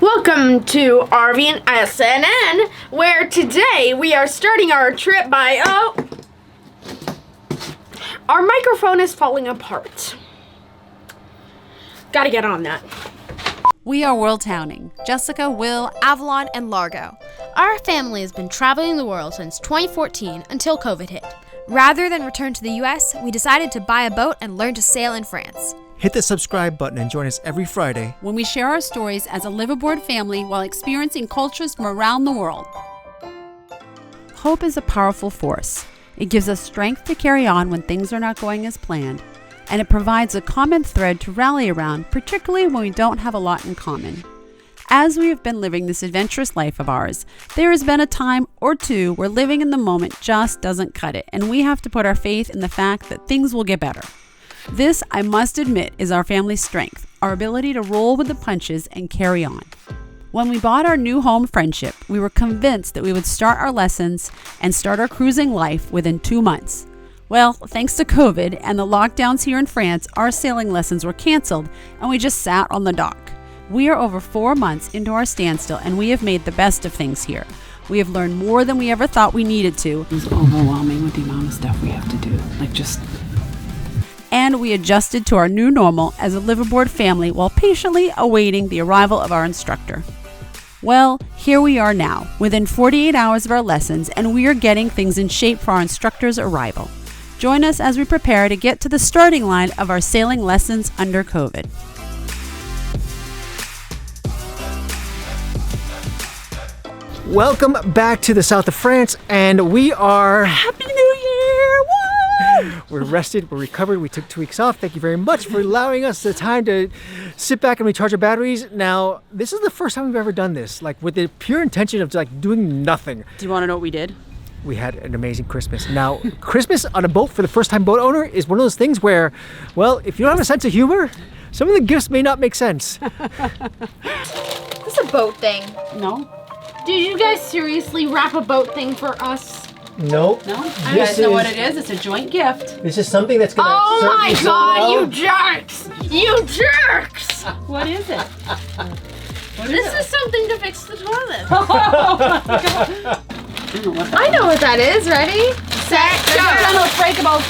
Welcome to RV and SNN, where today we are starting our trip by, our microphone is falling apart. Gotta get on that. We are WORLDTOWNING. Jessica, Will, Avalon, and Largo. Our family has been traveling the world since 2014 until COVID hit. Rather than return to the US, we decided to buy a boat and learn to sail in France. Hit the subscribe button and join us every Friday When we share our stories as a Liveaboard family while experiencing cultures from around the world. Hope is a powerful force. It gives us strength to carry on when things are not going as planned, and it provides a common thread to rally around, particularly when we don't have a lot in common. As we have been living this adventurous life of ours, there has been a time or two where living in the moment just doesn't cut it, and we have to put our faith in the fact that things will get better. This, I must admit, is our family's strength, our ability to roll with the punches and carry on. When we bought our new home Friendship, we were convinced that we would start our lessons and start our cruising life within 2 months. Well, thanks to COVID and the lockdowns here in France, our sailing lessons were canceled and we just sat on the dock. We are over 4 months into our standstill and we have made the best of things here. We have learned more than we ever thought we needed to. It's overwhelming with the amount of stuff we have to do. And we adjusted to our new normal as a Liveaboard family while patiently awaiting the arrival of our instructor. Well, here we are now, within 48 hours of our lessons, and we are getting things in shape for our instructor's arrival. Join us as we prepare to get to the starting line of our sailing lessons under COVID. Welcome back to the south of France, and we are... Happy New Year! Woo! We're rested, we're recovered, we took 2 weeks off. Thank you very much for allowing us the time to sit back and recharge our batteries. Now, this is the first time we've ever done this, like with the pure intention of doing nothing. Do you want to know what we did? We had an amazing Christmas. Now, Christmas on a boat for the first-time boat owner is one of those things where, well, if you don't have a sense of humor, some of the gifts may not make sense. This is a boat thing. No? Did you guys seriously wrap a boat thing for us? Nope. No? You guys know what it is? It's a joint gift. This is something that's gonna Oh my god, you jerks! You jerks! What is it? This is something to fix the toilet. I know what that is. Ready? Set, go! Breakable.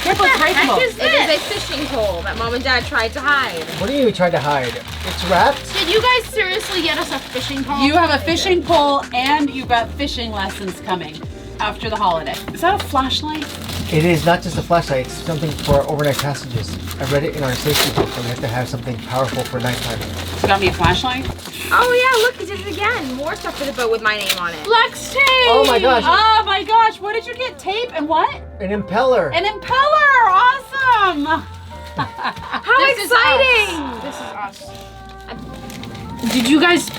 Careful, it's breakable. It is a fishing pole that Mom and Dad tried to hide. What do you mean we tried to hide? It's wrapped? Did you guys seriously get us a fishing pole? You have a fishing pole and you've got fishing lessons coming after the holiday. Is that a flashlight? It is not just a flashlight, it's something for overnight passages. I read it in our safety book that we have to have something powerful for nighttime. You got me a flashlight? Oh yeah, look, he did it again. More stuff for the boat with my name on it. Flex tape! Oh my gosh! Oh my gosh, what did you get? Tape and what? An impeller! An impeller! Awesome! How exciting! This is us. Did you guys...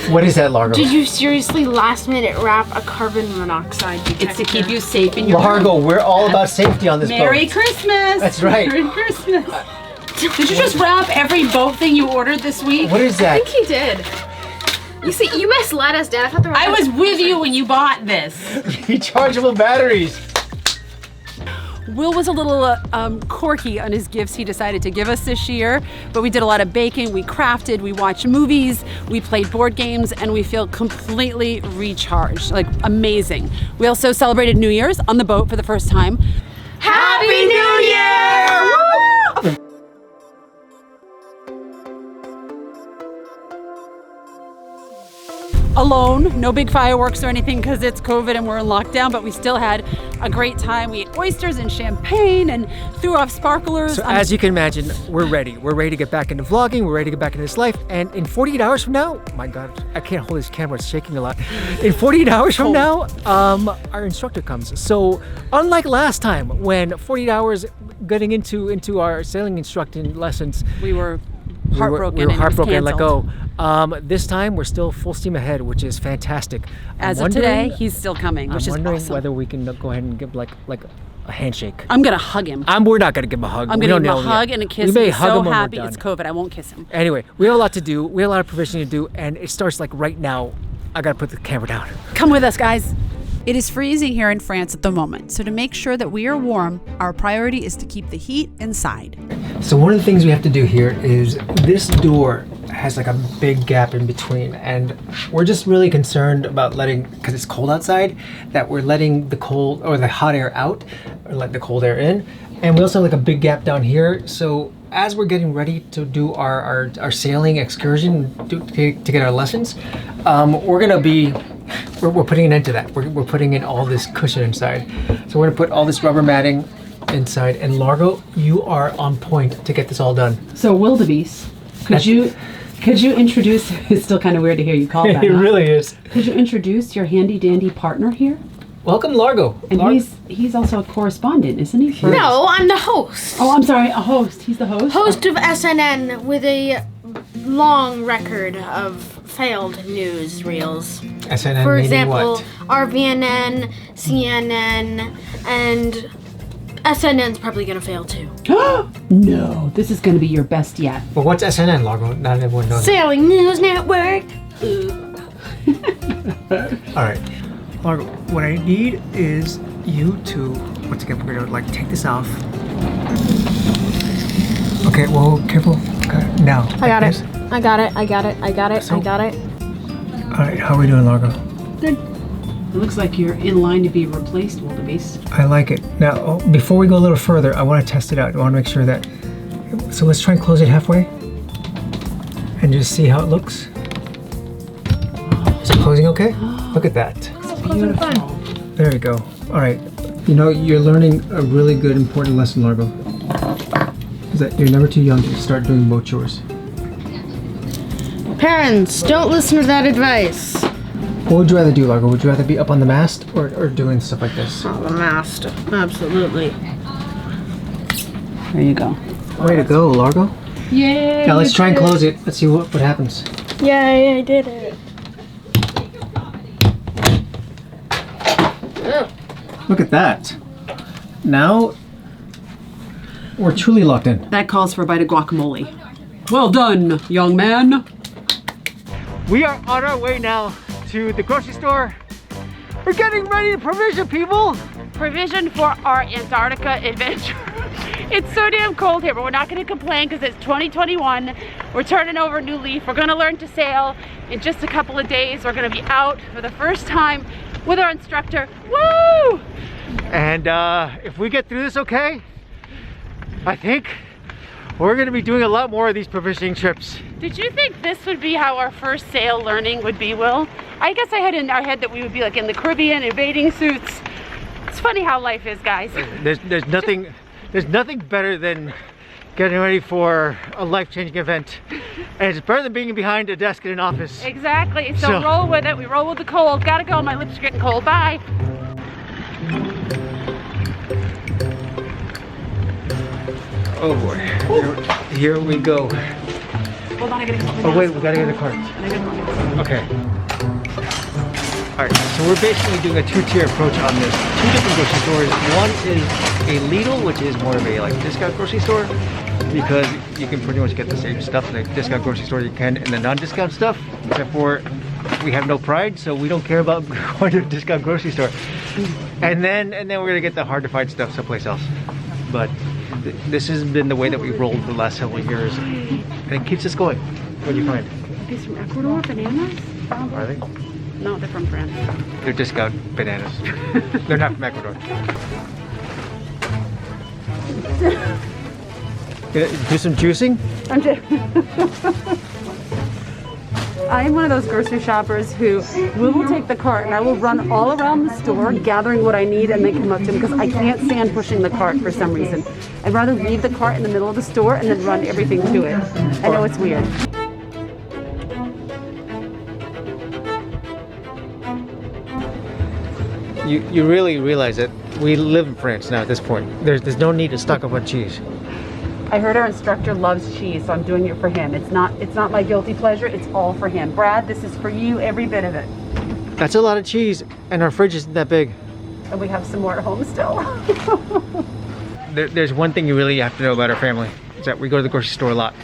What is that, Largo? Did you seriously last minute wrap a carbon monoxide detector? It's to keep you safe in your Largo, we're all about safety on this boat. Merry Christmas! That's right. Merry Christmas! Did you just wrap every boat thing you ordered this week? What is that? I think he did. You see, you misled us, Dad. I thought there was... I was with you when you bought this. Rechargeable batteries. Will was a little quirky on his gifts he decided to give us this year, but we did a lot of baking, we crafted, we watched movies, we played board games, and we feel completely recharged, like amazing. We also celebrated New Year's on the boat for the first time. Happy New Year! Woo! Alone, no big fireworks or anything because it's COVID and we're in lockdown, but we still had a great time. We ate oysters and champagne and threw off sparklers. So as you can imagine, we're ready. We're ready to get back into vlogging. We're ready to get back into this life. And in 48 hours from now, my God, I can't hold this camera. It's shaking a lot. In 48 hours from now, our instructor comes. So unlike last time when 48 hours getting into our sailing instructing lessons, we were heartbroken. We were heartbroken and let go. This time we're still full steam ahead, which is fantastic. As of today, he's still coming, which is awesome. I'm wondering whether we can go ahead and give like a handshake. I'm gonna hug him. We're not gonna give him a hug. I'm gonna give him a hug and a kiss. We may He's hug so him when happy. we're done. It's COVID. I won't kiss him. Anyway, we have a lot to do. We have a lot of provisioning to do, and it starts like right now. I gotta put the camera down. Come with us, guys. It is freezing here in France at the moment, so to make sure that we are warm, our priority is to keep the heat inside. So one of the things we have to do here is this door has like a big gap in between, and we're just really concerned about letting, because it's cold outside, that we're letting the cold or the hot air out or let the cold air in. And we also have like a big gap down here. So as we're getting ready to do our sailing excursion to get our lessons, we're putting an end to that. We're putting in all this cushion inside. So we're gonna put all this rubber matting inside. And Largo, you are on point to get this all done. So wildebeest, could you introduce? It's still kind of weird to hear you call that. It really is. Could you introduce your handy dandy partner here? Welcome, Largo. And he's also a correspondent, isn't he? No, I'm the host. Oh, I'm sorry, a host. He's the host. Host of SNN with a long record of failed SNN newsreels. For meaning example, what? RVNN, CNN, and SNN's probably gonna fail too. No, this is going to be your best yet. But what's SNN, Largo? Not everyone knows. Sailing News Network. Ooh. All right, Largo, what I need is you to, once again, we're gonna like take this off. Okay, well, careful. Okay, now. I got like it. this. I got it. I got it. I got it. So- I got it. All right, how are we doing, Largo? Good. It looks like you're in line to be replaced, wildebeest. I like it. Now, before we go a little further, I want to test it out. I want to make sure that, so let's try and close it halfway and just see how it looks. Is it closing okay? Look at that. Beautiful. There you go. All right. You know, you're learning a really good, important lesson, Largo. Is that you're never too young to start doing boat chores. Parents, don't listen to that advice. What would you rather do, Largo? Would you rather be up on the mast or doing stuff like this? Oh, the mast. Absolutely. There you go. Way to go, Largo. Yay! Now let's try and close it. Let's see what happens. Yay, I did it. Look at that. Now we're truly locked in. That calls for a bite of guacamole. Well done, young man. We are on our way now to the grocery store. We're getting ready to provision, people. Provision for our Antarctica adventure. It's so damn cold here, but we're not going to complain because it's 2021. We're turning over a new leaf. We're going to learn to sail in just a couple of days. We're going to be out for the first time with our instructor. Woo! And if we get through this okay, I think we're going to be doing a lot more of these provisioning trips. Did you think this would be how our first sail learning would be, Will? I guess I had in our head that we would be like in the Caribbean in bathing suits. It's funny how life is, guys. There's nothing better than getting ready for a life-changing event, and it's better than being behind a desk in an office. Exactly. So roll with it. We roll with the cold. Gotta go. My lips are getting cold. Bye. Oh boy, here we go. Hold on, I gotta get Oh wait, we gotta get the cart. Okay. Alright, so we're basically doing a two-tier approach on this. Two different grocery stores. One is a Lidl, which is more of a like discount grocery store, because you can pretty much get the same stuff in a discount grocery store you can in the non-discount stuff, except for we have no pride, so we don't care about going to a discount grocery store. And then we're gonna get the hard to find stuff someplace else. But this has been the way that we've rolled for the last several years, and it keeps us going. What do you find? These from Ecuador, bananas? Are they? No, they're from France. They're discount bananas. They're not from Ecuador. Do some juicing? I'm one of those grocery shoppers who will take the cart and I will run all around the store gathering what I need and then come up to them because I can't stand pushing the cart for some reason. I'd rather leave the cart in the middle of the store and then run everything to it. I know it's weird. You really realize that we live in France now at this point. There's no need to stock up on cheese. I heard our instructor loves cheese, so I'm doing it for him. It's not my guilty pleasure, it's all for him. Brad, this is for you, every bit of it. That's a lot of cheese, and our fridge isn't that big. And we have some more at home still. There's one thing you really have to know about our family, is that we go to the grocery store a lot,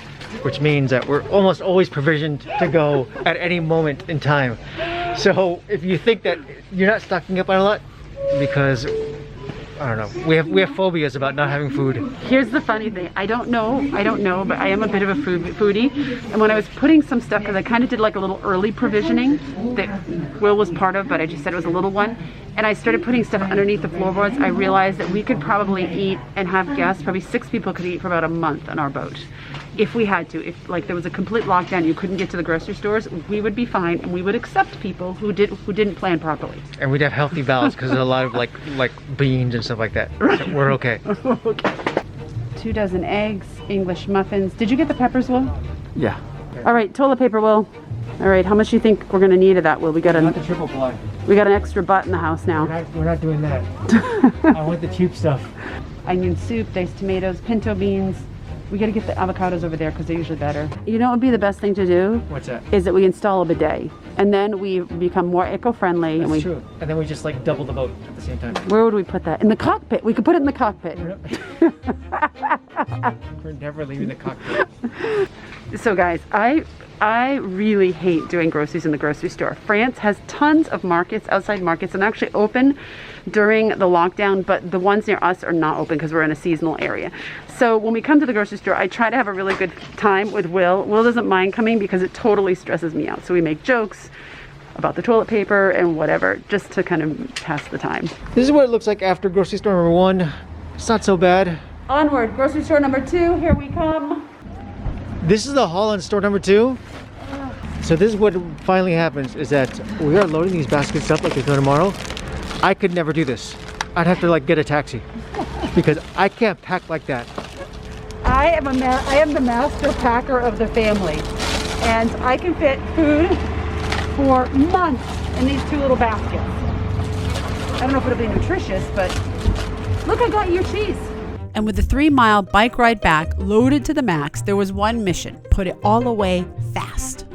which means that we're almost always provisioned to go at any moment in time. So if you think that you're not stocking up on a lot, because I don't know. We have phobias about not having food. Here's the funny thing. I don't know, but I am a bit of a foodie. And when I was putting some stuff, because I kind of did like a little early provisioning that Will was part of, but I just said it was a little one. And I started putting stuff underneath the floorboards. I realized that we could probably eat and have guests, probably 6 people could eat for about a month on our boat. If we had to, if like there was a complete lockdown, you couldn't get to the grocery stores, we would be fine, and we would accept people who didn't plan properly. And we'd have healthy bowels because there's a lot of like beans and stuff like that. So we're okay. Okay. 2 dozen eggs, English muffins. Did you get the peppers, Will? Yeah. All right, toilet paper, Will. All right, how much do you think we're gonna need of that, Will? We got Not the triple ply. an extra butt in the house now. We're not doing that. I want the cheap stuff. Onion soup, diced tomatoes, pinto beans. We gotta get the avocados over there because they're usually better. You know what would be the best thing to do? What's that? Is that we install a bidet. And then we become more eco-friendly. That's and true. And then we just like double the boat at the same time. Where would we put that? In the cockpit. We could put it in the cockpit. We're never leaving the cockpit. So guys, I really hate doing groceries in the grocery store. France has tons of markets, outside markets, and actually open during the lockdown, but the ones near us are not open because we're in a seasonal area. So when we come to the grocery store, I try to have a really good time with Will. Will doesn't mind coming because it totally stresses me out. So we make jokes about the toilet paper and whatever, just to kind of pass the time. This is what it looks like after grocery store number 1. It's not so bad. Onward, grocery store number 2, here we come. This is the haul on store number 2. So this is what finally happens, is that we are loading these baskets up like there's no tomorrow. I could never do this. I'd have to like get a taxi because I can't pack like that. I am the master packer of the family, and I can fit food for months in these 2 little baskets. I don't know if it'll be nutritious, but look, I got your cheese. And with the 3-mile bike ride back loaded to the max, there was one mission: put it all away fast.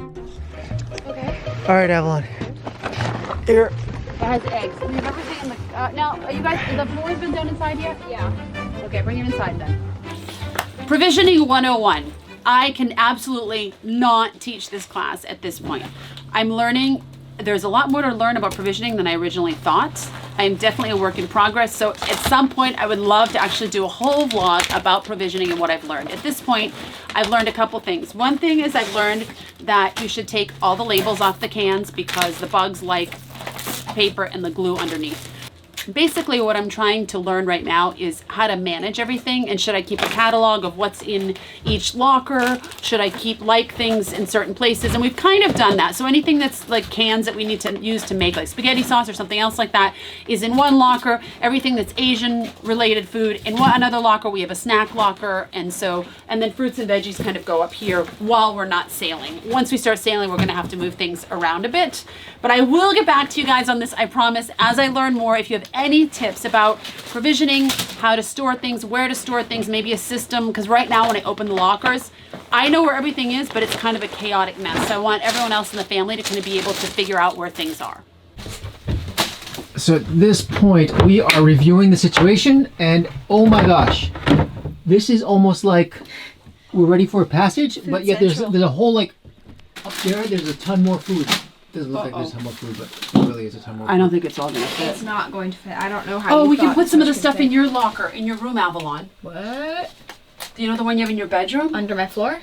All right, Avalon. Here. It has eggs. We've never seen the. Now, are you guys? The floor's been done inside yet? Yeah. Okay, bring it inside then. Provisioning 101. I can absolutely not teach this class at this point. I'm learning. There's a lot more to learn about provisioning than I originally thought. I am definitely a work in progress. So at some point, I would love to actually do a whole vlog about provisioning and what I've learned. At this point, I've learned a couple things. One thing is I've learned that you should take all the labels off the cans because the bugs like paper and the glue underneath. Basically what I'm trying to learn right now is how to manage everything, and should I keep a catalog of what's in each locker? Should I keep like things in certain places? And we've kind of done that. So anything that's like cans that we need to use to make like spaghetti sauce or something else like that is in one locker. Everything that's Asian related food in another locker. We have a snack locker, and then fruits and veggies kind of go up here while we're not sailing. Once we start sailing, we're gonna have to move things around a bit. But I will get back to you guys on this, I promise, as I learn more. If you have any tips about provisioning, how to store things, where to store things, maybe a system, because right now when I open the lockers, I know where everything is, but it's kind of a chaotic mess. So I want everyone else in the family to kind of be able to figure out where things are. So at this point, we are reviewing the situation, and oh my gosh, this is almost like we're ready for a passage, but yet there's a whole like up there's a ton more food. Doesn't look like there's a ton more food, but it really is a ton more food. I don't think it's all gonna fit. It's not going to fit. I don't know how. Oh, you we can thought put some of the this stuff would in your locker, in your room, Avalon. What? Do you know the one you have in your bedroom? Under my floor?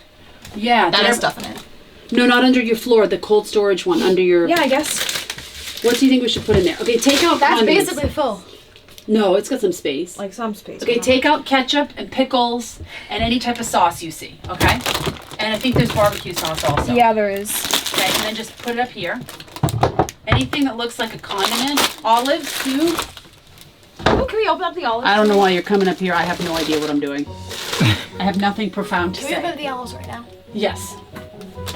Yeah. That has stuff in it. No, not under your floor, the cold storage one, under your... Yeah, I guess. What do you think we should put in there? Okay, take out That's condiments. basically full. No, it's got some space. Like some space. Okay, take out ketchup and pickles and any type of sauce you see, okay? And I think there's barbecue sauce also. Yeah, there is. Okay, and then just put it up here. Anything that looks like a condiment, olives too. Oh, can we open up the olives? I don't know why you're coming up here. I have no idea what I'm doing. I have nothing profound to Can we open say. up the olives right now? Yes.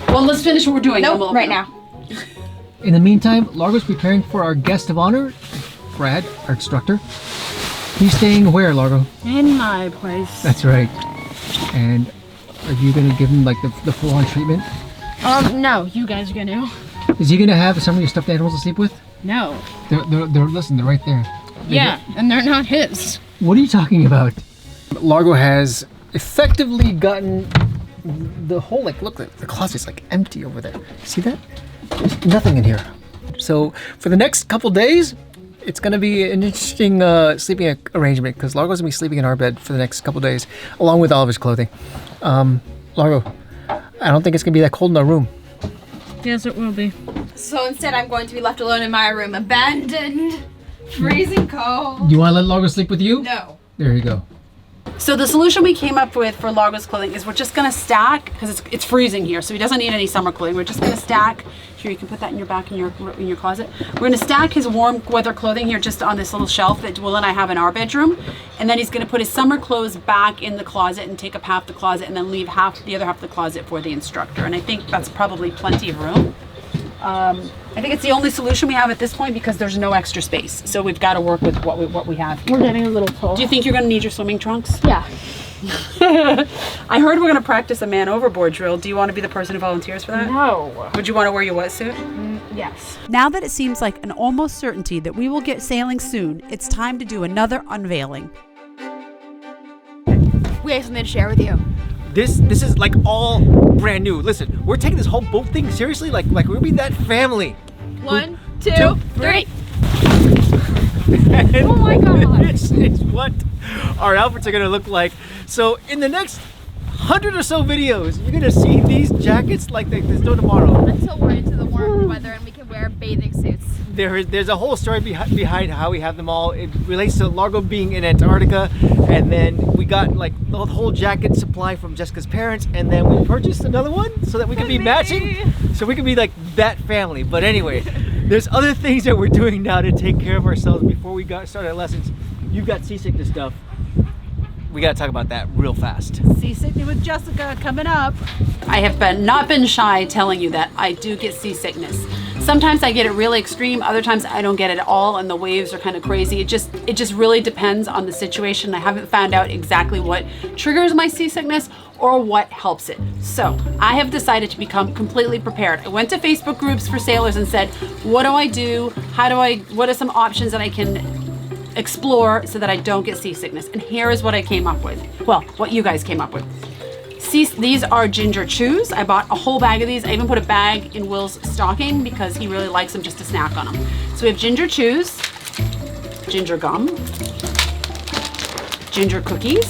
Well, let's finish what we're doing. then we'll Nope, open right them. now. In the meantime, Largo's preparing for our guest of honor, Brad, our instructor. He's staying where, Largo? In my place. That's right. And are you gonna give him like the full-on treatment? No, you guys are gonna. Is he gonna have some of your stuffed animals to sleep with? No. Listen, they're right there. Yeah, and they're not his. What are you talking about? Largo has effectively gotten the whole, like, look, the closet's like empty over there. See that? There's nothing in here. So for the next couple days, It's going to be an interesting sleeping arrangement because Largo's going to be sleeping in our bed for the next couple days, along with all of his clothing. Largo, I don't think it's going to be that cold in our room. Yes, it will be. So instead, I'm going to be left alone in my room, abandoned, freezing cold. You want to let Largo sleep with you? No. There you go. So the solution we came up with for Largo's clothing is we're just gonna stack, because it's freezing here, so he doesn't need any summer clothing. We're just gonna stack, here you can put that in your back in your closet. We're gonna stack his warm weather clothing here just on this little shelf that Will and I have in our bedroom. And then he's gonna put his summer clothes back in the closet and take up half the closet and then leave the other half of the closet for the instructor. And I think that's probably plenty of room. I think it's the only solution we have at this point because there's no extra space. So we've got to work with what we have. We're getting a little tall. Do you think you're going to need your swimming trunks? Yeah. I heard we're going to practice a man overboard drill. Do you want to be the person who volunteers for that? No. Would you want to wear your wetsuit? Yes. Now that it seems like an almost certainty that we will get sailing soon, it's time to do another unveiling. We have something to share with you. This is like all brand new. Listen, we're taking this whole boat thing seriously. Like we'll be that family. 1, 2, 3. Oh my God. It's what our outfits are gonna look like. So in the next 100 or so videos, you're gonna see these jackets like there's no tomorrow. Until we're into the warm weather and we can wear bathing suits. There's a whole story behind how we have them all. It relates to Largo being in Antarctica, and then we got like the whole jacket supply from Jessica's parents, and then we purchased another one so that we could be matching, so we could be like that family. But anyway, there's other things that we're doing now to take care of ourselves before we start our lessons. You've got seasickness stuff. We gotta talk about that real fast. Seasickness with Jessica coming up. I have not been shy telling you that I do get seasickness. Sometimes I get it really extreme, other times I don't get it at all, and the waves are kind of crazy. It just really depends on the situation. I haven't found out exactly what triggers my seasickness or what helps it. So I have decided to become completely prepared. I went to Facebook groups for sailors and said, what do I do? What are some options that I can explore so that I don't get seasickness? And here is what I came up with. Well, what you guys came up with. These are ginger chews. I bought a whole bag of these. I even put a bag in Will's stocking because he really likes them just to snack on them. So we have ginger chews, ginger gum, ginger cookies,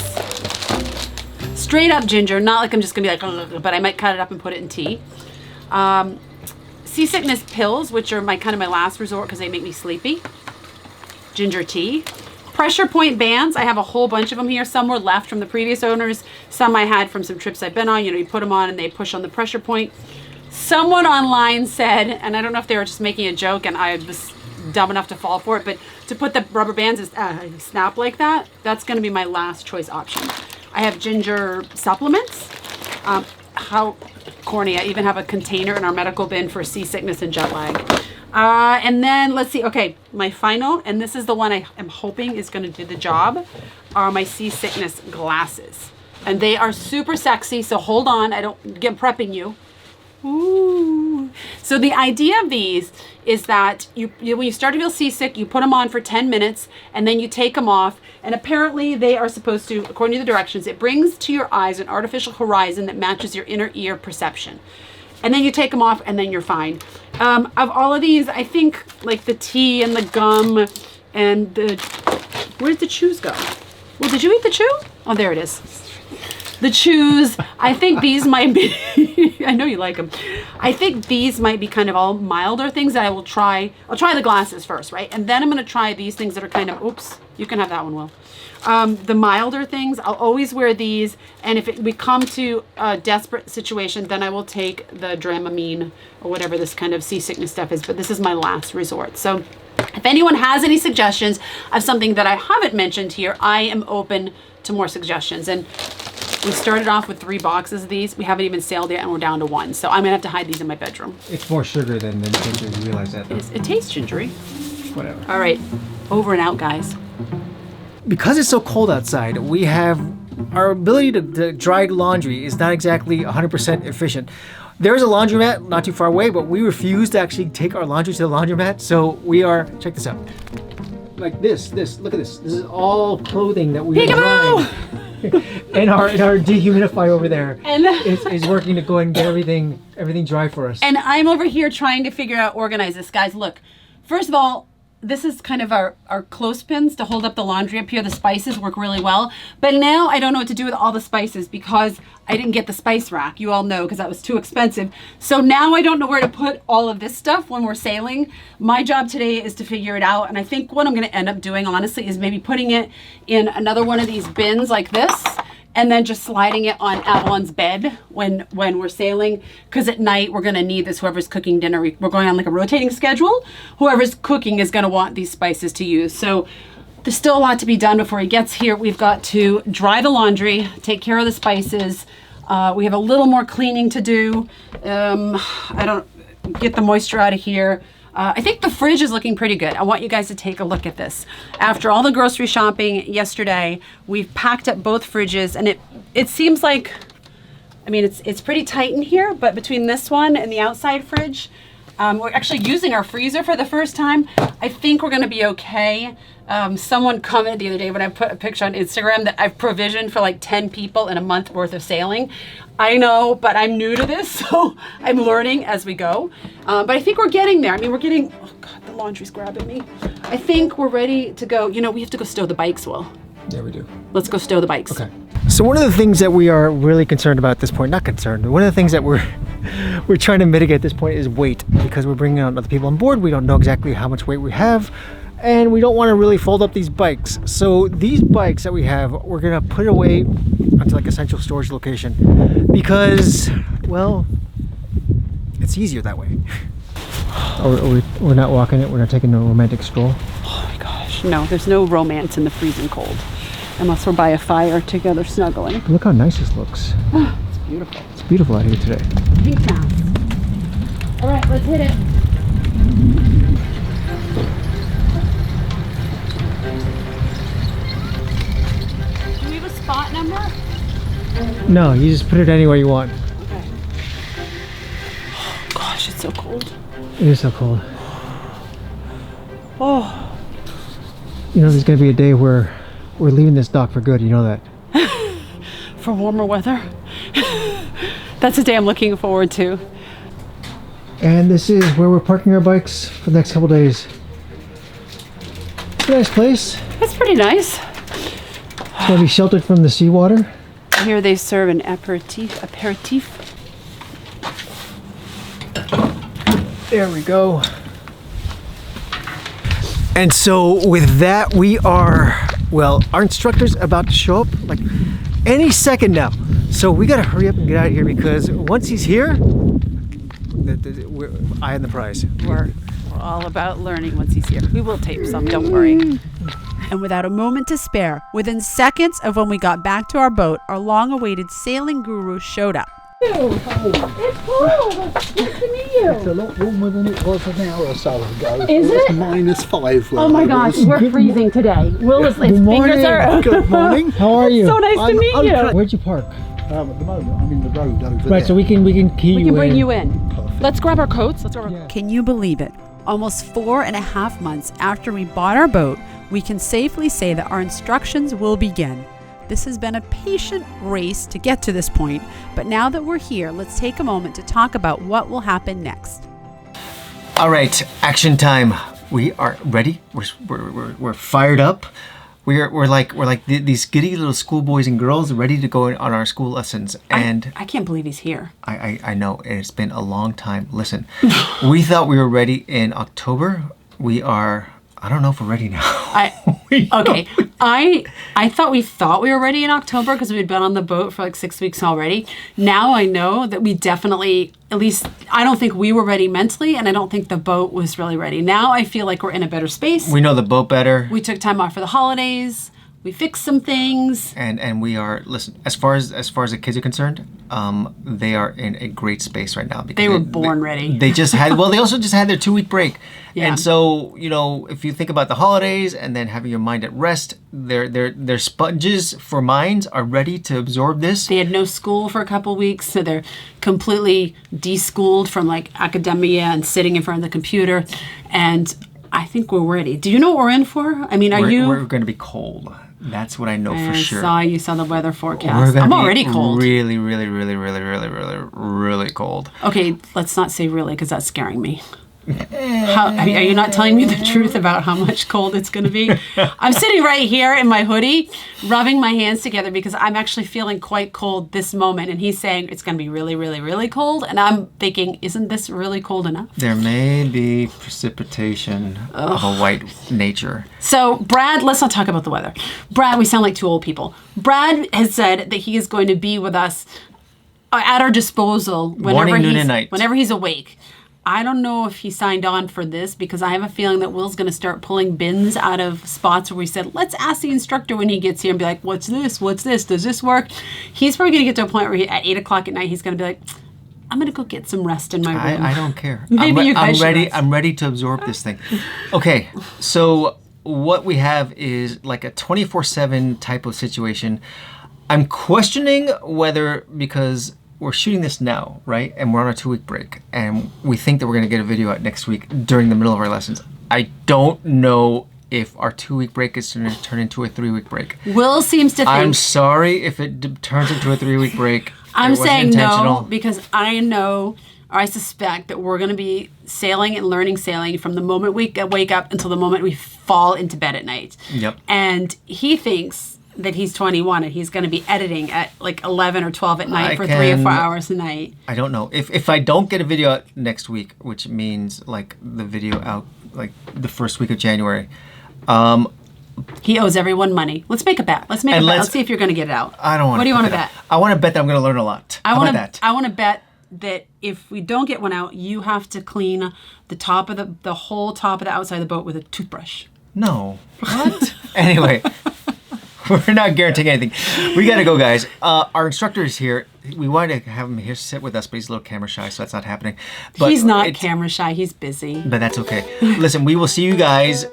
straight up ginger, not like I'm just gonna be like, ugh, but I might cut it up and put it in tea. Seasickness pills, which are my last resort because they make me sleepy. Ginger tea. Pressure point bands, I have a whole bunch of them here. Some were left from the previous owners. Some I had from some trips I've been on. You put them on and they push on the pressure point. Someone online said, and I don't know if they were just making a joke and I was dumb enough to fall for it, but to put the rubber bands snap like that, that's gonna be my last choice option. I have ginger supplements. How corny, I even have a container in our medical bin for seasickness and jet lag. And then let's see, okay, my final, and this is the one I am hoping is gonna do the job, are my seasickness glasses. And they are super sexy, so hold on, I don't get prepping you. Ooh. So the idea of these is that you when you start to feel seasick, you put them on for 10 minutes and then you take them off. And apparently they are supposed to, according to the directions, it brings to your eyes an artificial horizon that matches your inner ear perception. And then you take them off and then you're fine. Of all of these, I think like the tea and the gum and where'd the chews go? Well, did you eat the chew? Oh, there it is. The chews, I think these might be, I know you like them. I think these might be kind of all milder things that I will try. I'll try the glasses first, right? And then I'm gonna try these things that are kind of, oops, you can have that one, Will. The milder things, I'll always wear these. And if we come to a desperate situation, then I will take the Dramamine or whatever this kind of seasickness stuff is. But this is my last resort. So if anyone has any suggestions of something that I haven't mentioned here, I am open to more suggestions. And we started off with 3 boxes of these. We haven't even sailed yet and we're down to 1. So I'm gonna have to hide these in my bedroom. It's more sugar than ginger, you realize that, though. It tastes gingery. Whatever. All right, over and out, guys. Because it's so cold outside, we have our ability to dry laundry is not exactly 100% efficient. There's a laundromat not too far away, but we refuse to actually take our laundry to the laundromat. So we are, check this out. Like this, look at this. This is all clothing that we are drying. and our dehumidifier over there is working to go and get everything dry for us. And I'm over here trying to organize this. Guys, look. First of all, this is kind of our clothespins to hold up the laundry up here. The spices work really well. But now I don't know what to do with all the spices because I didn't get the spice rack. You all know, because that was too expensive. So now I don't know where to put all of this stuff when we're sailing. My job today is to figure it out. And I think what I'm going to end up doing, honestly, is maybe putting it in another one of these bins like this, and then just sliding it on Avalon's bed when we're sailing. Because at night we're gonna need this. Whoever's cooking dinner, we're going on like a rotating schedule. Whoever's cooking is gonna want these spices to use. So there's still a lot to be done before he gets here. We've got to dry the laundry, take care of the spices. We have a little more cleaning to do. I don't get the moisture out of here. I think the fridge is looking pretty good. I want you guys to take a look at this. After all the grocery shopping yesterday, we've packed up both fridges, and it seems like, I mean, it's pretty tight in here, but between this one and the outside fridge, we're actually using our freezer for the first time. I think we're gonna be okay. Someone commented the other day when I put a picture on Instagram that I've provisioned for like 10 people in a month worth of sailing. I know, but I'm new to this, so I'm learning as we go. But I think we're getting there. I mean, we're getting, oh God, the laundry's grabbing me. I think we're ready to go. You know, we have to go stow the bikes, Will. Yeah, we do. Let's go stow the bikes. Okay. So one of the things that we are really concerned about at this point, not concerned, but one of the things that we're trying to mitigate at this point is weight, because we're bringing on other people on board. We don't know exactly how much weight we have, and we don't want to really fold up these bikes. So these bikes that we have, we're gonna put away onto like a central storage location because, well, it's easier that way. We're not walking it. We're not taking a romantic stroll. Oh my gosh, no, there's no romance in the freezing cold. Unless we're by a fire together snuggling. Look how nice this looks. It's beautiful. It's beautiful out here today. Pink mask. All right, let's hit it. Do we have a spot number? No, you just put it anywhere you want. Okay. Oh gosh, it's so cold. It is so cold. Oh. You know, there's gonna be a day where we're leaving this dock for good, you know that? For warmer weather. That's a day I'm looking forward to. And this is where we're parking our bikes for the next couple days. It's a nice place. It's pretty nice. It's gonna be sheltered from the seawater. Here they serve an aperitif. There we go. And so with that, we are, well, our instructor's about to show up like any second now. So we gotta hurry up and get out of here because once he's here, we're eye on the prize. We're all about learning once he's here. We will tape some, don't worry. And without a moment to spare, within seconds of when we got back to our boat, our long-awaited sailing guru showed up. It's a lot warmer than it was an hour or so ago. Is it? -5. Oh my gosh, we're freezing today. Will is, his fingers are... Good morning. How are you? So nice to meet you. Where'd you park? At the moment, I'm in the road over there. Right, so we can key We can bring you in. Perfect. Let's grab our coats. Let's grab our coats. Can you believe it? Almost 4.5 months after we bought our boat, we can safely say that our instructions will begin. This has been a patient race to get to this point, but now that we're here, let's take a moment to talk about what will happen next. All right, action time. We are ready. We're fired up. We're like these giddy little schoolboys and girls ready to go on our school lessons. And I can't believe he's here. I know it's been a long time. Listen, we thought we were ready in October. We are. I don't know if we're ready now. Okay, I thought we were ready in October because we'd been on the boat for like 6 weeks already. Now I know that we definitely, at least I don't think we were ready mentally, and I don't think the boat was really ready. Now I feel like we're in a better space. We know the boat better. We took time off for the holidays. We fixed some things. And we are, listen, as far as the kids are concerned, they are in a great space right now because They were born ready. They just had, well, they also just had their 2-week break. Yeah. And so, you know, if you think about the holidays and then having your mind at rest, their sponges for minds are ready to absorb this. They had no school for a couple weeks, so they're completely de-schooled from like academia and sitting in front of the computer. And I think we're ready. Do you know what we're in for? I mean, We're going to be cold. That's what I know for sure. You saw the weather forecast. I'm already cold. Really, really, really, really, really, really, really cold. Okay, let's not say really because that's scaring me. Are you not telling me the truth about how much cold it's going to be? I'm sitting right here in my hoodie, rubbing my hands together because I'm actually feeling quite cold this moment. And he's saying it's going to be really, really, really cold. And I'm thinking, isn't this really cold enough? There may be precipitation of a white nature. So, Brad, let's not talk about the weather. Brad, we sound like two old people. Brad has said that he is going to be with us at our disposal Morning, noon, and night. whenever he's awake. I don't know if he signed on for this because I have a feeling that Will's going to start pulling bins out of spots where we said, let's ask the instructor when he gets here and be like, what's this? What's this? Does this work? He's probably going to get to a point where at 8 o'clock at night, he's going to be like, I'm going to go get some rest in my room. I don't care. Maybe you guys should rest. I'm ready to absorb this thing. Okay, so what we have is like a 24/7 type of situation. I'm questioning whether, because we're shooting this now, right? And we're on a 2-week break. And we think that we're going to get a video out next week during the middle of our lessons. I don't know if our 2-week break is going to turn into a 3-week break. Will seems to think... I'm sorry if it turns into a 3-week break. I'm saying intentional. no because I know, or I suspect that we're going to be sailing and learning sailing from the moment we wake up until the moment we fall into bed at night. Yep. And he thinks that he's 21 and he's going to be editing at like 11 or 12 at night for 3 or 4 hours a night. I don't know. If I don't get a video out next week, which means like the video out like the first week of January, he owes everyone money. Let's make a bet. Let's make a bet. Let's see if you're going to get it out. I don't want. What do you want to bet? I want to bet that I'm going to learn a lot. I want to bet that if we don't get one out, you have to clean the top of the whole top of the outside of the boat with a toothbrush. No. What? Anyway. We're not guaranteeing anything. We gotta go, guys. Our instructor is here. We wanted to have him here sit with us, but he's a little camera shy, so that's not happening. But he's not camera shy. He's busy. But that's okay. Listen, we will see you guys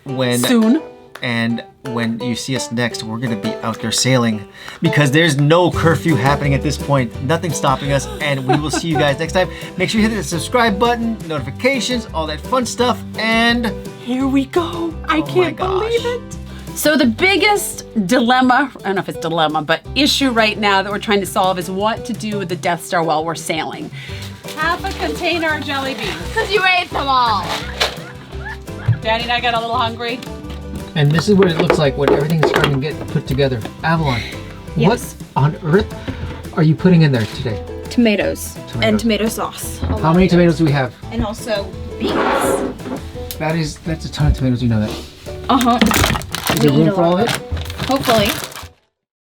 soon. And when you see us next, we're gonna be out there sailing because there's no curfew happening at this point. Nothing's stopping us, and we will see you guys next time. Make sure you hit the subscribe button, notifications, all that fun stuff, and here we go. I can't believe it. So the biggest dilemma, I don't know if it's dilemma, but issue right now that we're trying to solve is what to do with the Death Star while we're sailing. Half a container of jelly beans. Because you ate them all. Daddy and I got a little hungry. And this is what it looks like when everything's starting to get put together. Avalon, Yes. what on earth are you putting in there today? Tomatoes. And tomato sauce. How many tomatoes do we have? And also beans. That's a ton of tomatoes, you know that. Uh-huh. Is there room for all of it? Hopefully.